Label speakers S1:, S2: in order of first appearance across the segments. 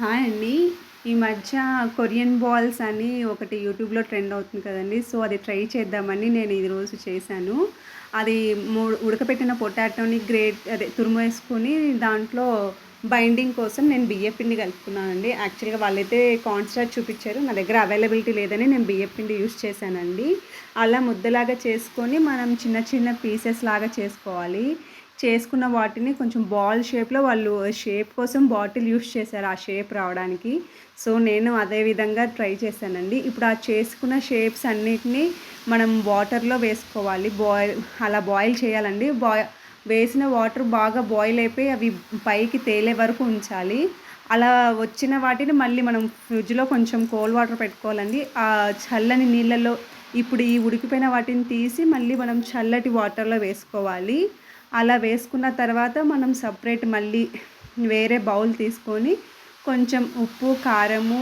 S1: Hi అండి. ఈ మధ్య కొరియన్ బాల్స్ అని ఒకటి యూట్యూబ్‌లో ట్రెండ్ అవుతుంది కదండీ! సో, అది ట్రై చేద్దామని నేను ఈరోజు చేశాను. అది ఉడకపెట్టిన పొటాటోని తురిమేసుకొని దాంట్లో బైండింగ్ కోసం నేను బియ్యపు పిండి కలుపుకున్నానండి. యాక్చువల్‌గా వాళ్ళైతే కార్న్ స్టార్చ్ చూపిచ్చారు. నా దగ్గర అవైలబిలిటీ లేదని నేను బియ్యపు పిండి యూజ్ చేశానండి. అలా ముద్దలాగా చేసుకొని మనం చిన్న చిన్న పీసెస్ లాగా చేసుకోవాలి. చేసుకున్న వాటిని కొంచెం బాల్ షేప్‌లో వాళ్ళు షేప్ కోసం బాటిల్ యూజ్ చేశారు ఆ షేప్ రావడానికి. సో, నేను అదే విధంగా ట్రై చేశానండి. ఇప్పుడు ఆ చేసుకున్న షేప్స్ అన్నిటిని మనం వాటర్‌లో వేసుకోవాలి. అలా బాయిల్ చేయాలండి. వేసిన వాటర్ బాగా బాయిల్ అయిపోయి అవి పైకి తేలే వరకు ఉంచాలి. అలా వచ్చిన వాటిని మళ్ళీ మనం ఫ్రిడ్జ్‌లో కొంచెం కోల్డ్ వాటర్ పెట్టుకోవాలండి. ఆ చల్లని నీళ్ళలో ఇప్పుడు ఈ ఉడికిపోయిన వాటిని తీసి మళ్ళీ మనం చల్లటి వాటర్‌లో వేసుకోవాలి. అలా వేసుకున్న తర్వాత మనం సపరేట్ మళ్ళీ వేరే బౌల్ తీసుకొని కొంచెం ఉప్పు, కారము,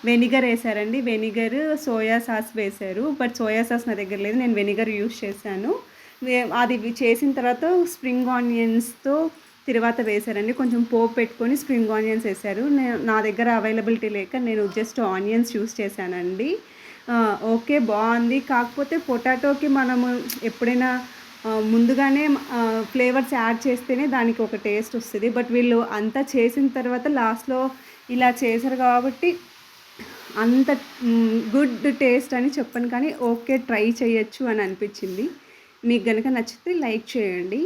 S1: వెనిగర్ ఏసారండి. వెనిగర్, సోయా సాస్ వేశారు. బట్ సోయా సాస్ నా దగ్గర లేదు. నేను వెనిగర్ యూజ్ చేశాను. అది చేసిన తర్వాత స్ప్రింగ్ ఆనియన్స్‌తో తిరువాత వేశారండి. కొంచెం పోపు పెట్టుకొని స్ప్రింగ్ ఆనియన్స్ ఏశారు. నా దగ్గర అవైలబిలిటీ లేక నేను జస్ట్ ఆనియన్స్ యూజ్ చేశానండి. ఓకే, బావుంది. కాకపోతే పొటాటోకి మనము ఎప్పుడైనా ముందుగానే ఫ్లేవర్స్ యాడ్ చేస్తేనే దానికి ఒక టేస్ట్ వస్తది. బట్ వీళ్ళు అంతా చేసిన తర్వాత లాస్ట్‌లో ఇలా చేశారు కాబట్టి అంత గుడ్ టేస్ట్ అని చెప్పను కానీ ఓకే, ట్రై చేయొచ్చు అని అనిపించింది. మీకు గనక నచ్చితే లైక్ చేయండి.